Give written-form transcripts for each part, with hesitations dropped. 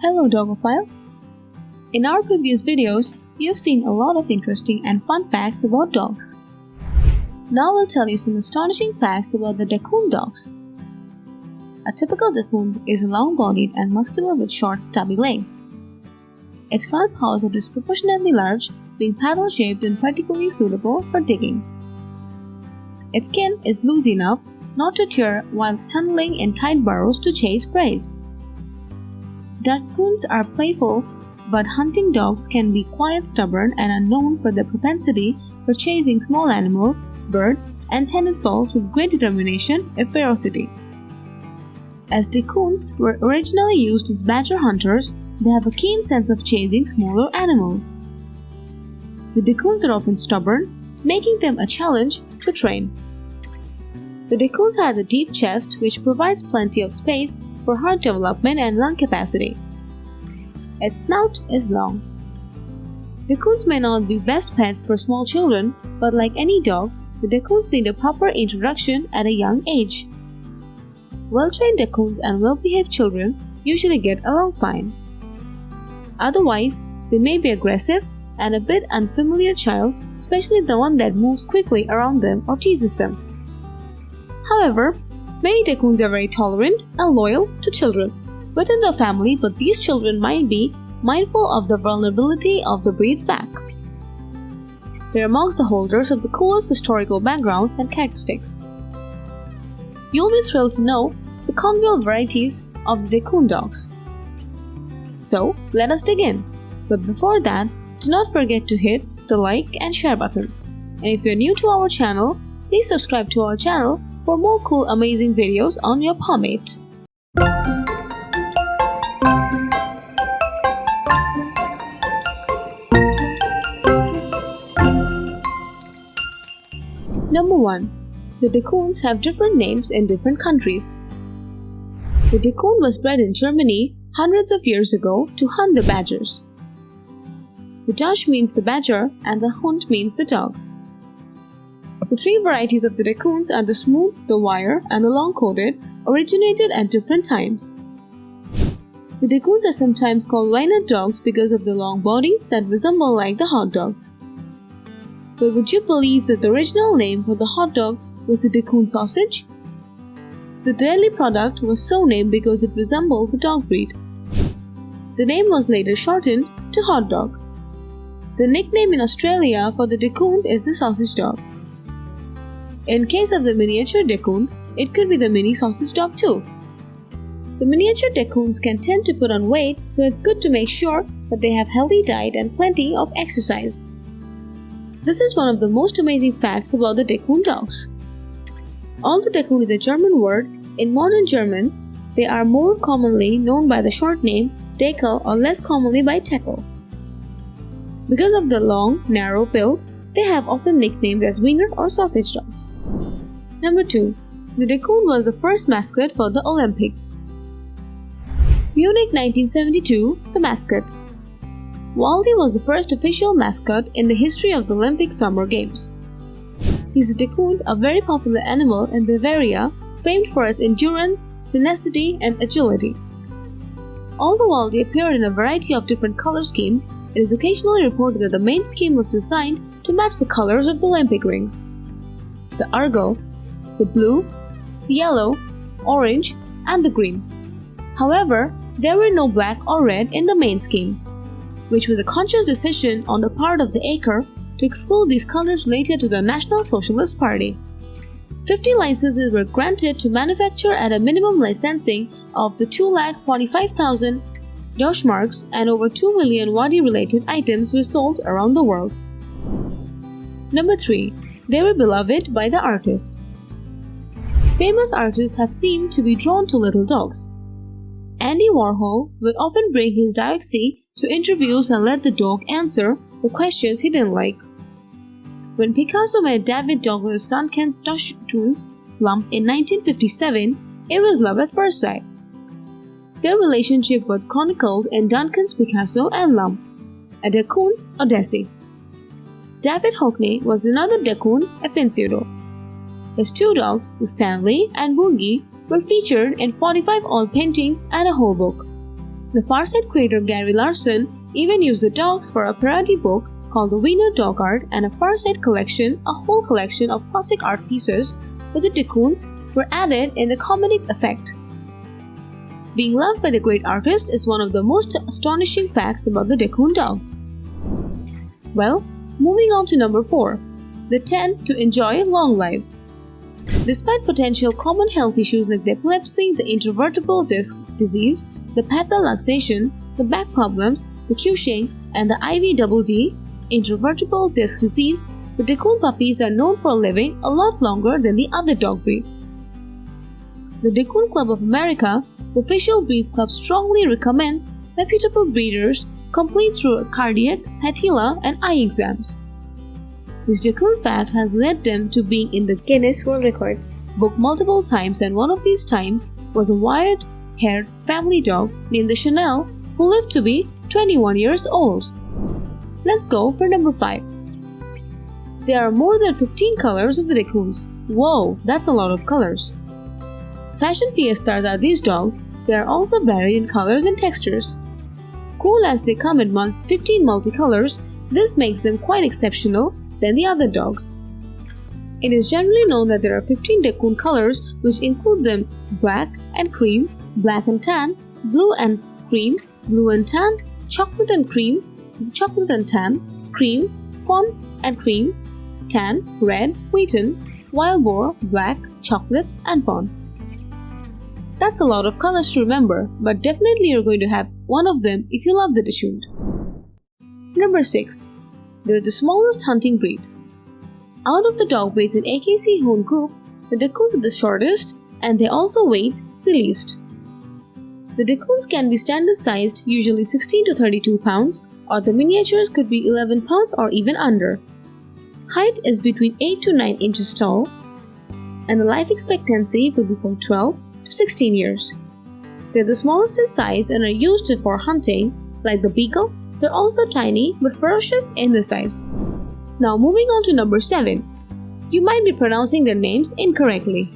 Hello dogophiles! In our previous videos, you've seen a lot of interesting and fun facts about dogs. Now I'll tell you some astonishing facts about the Dachshund dogs. A typical Dachshund is long-bodied and muscular with short, stubby legs. Its front paws are disproportionately large, being paddle-shaped and particularly suitable for digging. Its skin is loose enough not to tear while tunneling in tight burrows to chase prey. Dachshunds are playful, but hunting dogs can be quite stubborn and are known for their propensity for chasing small animals, birds, and tennis balls with great determination and ferocity. As Dachshunds were originally used as badger hunters, they have a keen sense of chasing smaller animals. The Dachshunds are often stubborn, making them a challenge to train. The Dachshunds have a deep chest which provides plenty of space for heart development and lung capacity. Its snout is long. Dachshunds may not be best pets for small children, but like any dog, the Dachshunds need a proper introduction at a young age. Well-trained Dachshunds and well-behaved children usually get along fine. Otherwise, they may be aggressive and a bit unfamiliar child, especially the one that moves quickly around them or teases them. However, many Dachshunds are very tolerant and loyal to children within the family, but these children might be mindful of the vulnerability of the breed's back. They are amongst the holders of the coolest historical backgrounds and characteristics. You'll be thrilled to know the chronicled varieties of the Dachshund dogs. So, let us dig in. But before that, do not forget to hit the like and share buttons. And if you're new to our channel, please subscribe to our channel for more cool, amazing videos on your palmate. Number 1. The Dachshunds have different names in different countries. The Dachshund was bred in Germany hundreds of years ago to hunt the badgers. The Dach means the badger and the hund means the dog. The three varieties of the Dachshunds are the smooth, the wire, and the long-coated, originated at different times. The Dachshunds are sometimes called why-not dogs because of the long bodies that resemble like the hot dogs. But would you believe that the original name for the hot dog was the Dachshund sausage? The dairy product was so named because it resembled the dog breed. The name was later shortened to hot dog. The nickname in Australia for the Dachshund is the sausage dog. In case of the miniature Dachshund, it could be the mini sausage dog too. The miniature Dachshunds can tend to put on weight, so it's good to make sure that they have healthy diet and plenty of exercise. This is one of the most amazing facts about the Dachshund dogs. Although Dachshund is a German word, in modern German, they are more commonly known by the short name Dackel or less commonly by Teckel. Because of the long, narrow build, they have often nicknamed as wiener or sausage dogs. Number 2. The Dachshund was the first mascot for the Olympics. Munich 1972, the mascot. Waldi was the first official mascot in the history of the Olympic Summer Games. He's a Dachshund, a very popular animal in Bavaria, famed for its endurance, tenacity, and agility. Although Waldi appeared in a variety of different color schemes, it is occasionally reported that the main scheme was designed to match the colors of the Olympic rings: the argo, the blue, the yellow, orange, and the green. However, there were no black or red in the main scheme, which was a conscious decision on the part of the acre to exclude these colors related to the National Socialist Party. 50 licenses were granted to manufacture at a minimum licensing of the 245,000 Deutschmarks, and over 2 million Warhol-related items were sold around the world. Number 3. They were beloved by the artists. Famous artists have seemed to be drawn to little dogs. Andy Warhol would often bring his doxie to interviews and let the dog answer the questions he didn't like. When Picasso met David Douglas Duncan's Dachshund lump in 1957, it was love at first sight. Their relationship was chronicled in Duncan's Picasso and Lump, a Dachshund's Odyssey. David Hockney was another Dachshund aficionado. His two dogs, Stanley and Boogie, were featured in 45 oil paintings and a whole book. The Far Side creator Gary Larson even used the dogs for a parody book called The Wiener Dog Art and a Far Side collection, a whole collection of classic art pieces with the Dachshunds were added in the comedic effect. Being loved by the great artist is one of the most astonishing facts about the Dachshund dogs. Well, moving on to number 4. They tend to enjoy long lives. Despite potential common health issues like the epilepsy, the intervertebral disc disease, the pathal luxation, the back problems, the Cushing, and the IVDD, intervertebral disc disease, the Dachshund puppies are known for living a lot longer than the other dog breeds. The Dachshund Club of America, the official breed club, strongly recommends reputable breeders complete through cardiac, patella, and eye exams. This Dachshund fact has led them to being in the Guinness World Records book multiple times, and one of these times was a wire-haired family dog named the Chanel who lived to be 21 years old. Let's go for number 5. There are more than 15 colors of the Dachshunds. Whoa, that's a lot of colors. Fashion fiestas are these dogs. They are also varied in colors and textures. Cool as they come in 15 multicolors, this makes them quite exceptional than the other dogs. It is generally known that there are 15 Dachshund colors, which include them black and cream, black and tan, blue and cream, blue and tan, chocolate and cream, chocolate and tan, cream, fawn and cream, tan, red, wheaten, wild boar, black, chocolate, and fawn. That's a lot of colors to remember, but definitely you're going to have one of them if you love the Dachshund. Number 6. They're the smallest hunting breed. Out of the dog breeds in AKC Hund group, the Dachshunds are the shortest and they also weigh the least. The Dachshunds can be standard sized, usually 16 to 32 pounds, or the miniatures could be 11 pounds or even under. Height is between 8 to 9 inches tall, and the life expectancy could be from 12 to 16 years. They're the smallest in size and are used for hunting. Like the beagle, they're also tiny but ferocious in the size. Now moving on to number 7. You might be pronouncing their names incorrectly.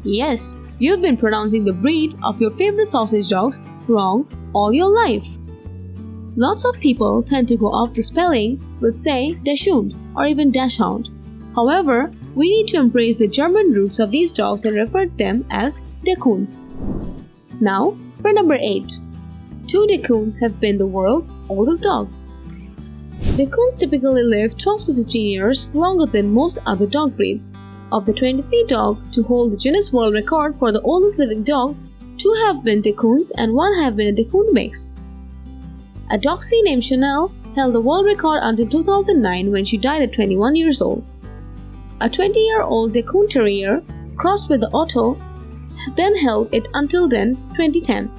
Yes, you've been pronouncing the breed of your favorite sausage dogs wrong all your life. Lots of people tend to go off the spelling with say Dachshund or even Dachshund. However, we need to embrace the German roots of these dogs and refer to them as Dachshunds. Now for number 8. 2 Dachshunds have been the world's oldest dogs. Dachshunds typically live 12 to 15 years, longer than most other dog breeds. Of the 23 dogs to hold the Guinness World Record for the oldest living dogs, 2 have been Dachshunds and 1 have been a Dachshund mix. A doxie named Chanel held the world record until 2009 when she died at 21 years old. A 20-year-old Dachshund Terrier crossed with the Otto then held it until 2010.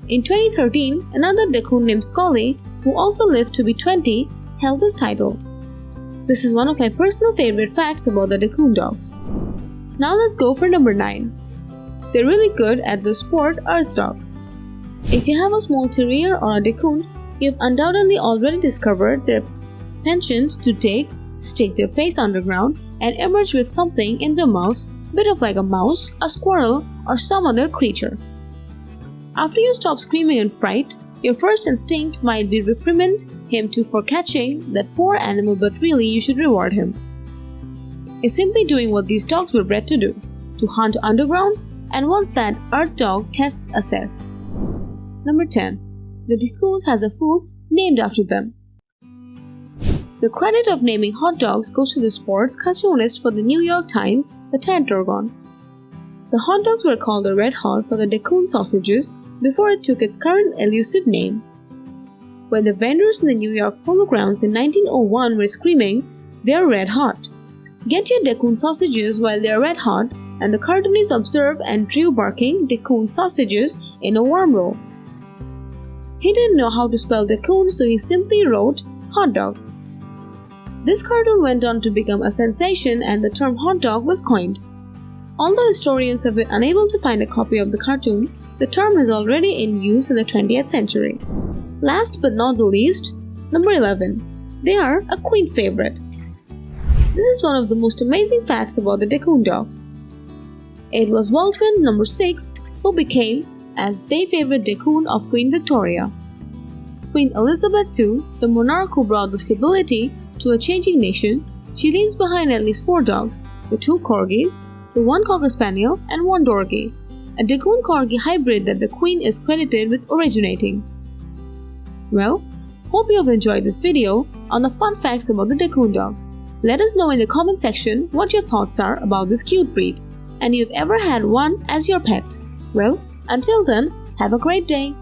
In 2013, another Dachshund named Scully, who also lived to be 20, held this title. This is one of my personal favorite facts about the Dachshund dogs. Now let's go for number 9. They're really good at the sport earth dog. If you have a small terrier or a Dachshund, you've undoubtedly already discovered their penchant to stick their face underground and emerge with something in their mouths, bit of like a mouse, a squirrel, or some other creature. After you stop screaming in fright, your first instinct might be reprimand him for catching that poor animal, but really you should reward him. It's simply doing what these dogs were bred to do, to hunt underground, and once that earth dog tests assess. Number 10. The Dachshund has a food named after them. The credit of naming hot dogs goes to the sports cartoonist for the New York Times, the Ted Douglas. The hot dogs were called the Red Hots or the Dachshund sausages before it took its current elusive name. When the vendors in the New York Polo Grounds in 1901 were screaming, "They're red hot! Get your Dachshund sausages while they're red hot," and the cartoonist observed and drew barking Dachshund sausages in a warm roll. He didn't know how to spell Dachshund, so he simply wrote hot dog. This cartoon went on to become a sensation and the term hot dog was coined. Although historians have been unable to find a copy of the cartoon, the term is already in use in the 20th century. Last but not the least, number 11. They are a queen's favorite. This is one of the most amazing facts about the Dachshund dogs. It was Baldwin No. 6 who became as their favorite Dachshund of Queen Victoria. Queen Elizabeth II, the monarch who brought the stability to a changing nation, she leaves behind at least 4 dogs, the 2 corgis, the 1 cocker spaniel, and 1 dorky, a Dachshund corgi hybrid that the Queen is credited with originating. Well, hope you have enjoyed this video on the fun facts about the Dachshund dogs. Let us know in the comment section what your thoughts are about this cute breed, and if you've ever had one as your pet. Well, until then, have a great day.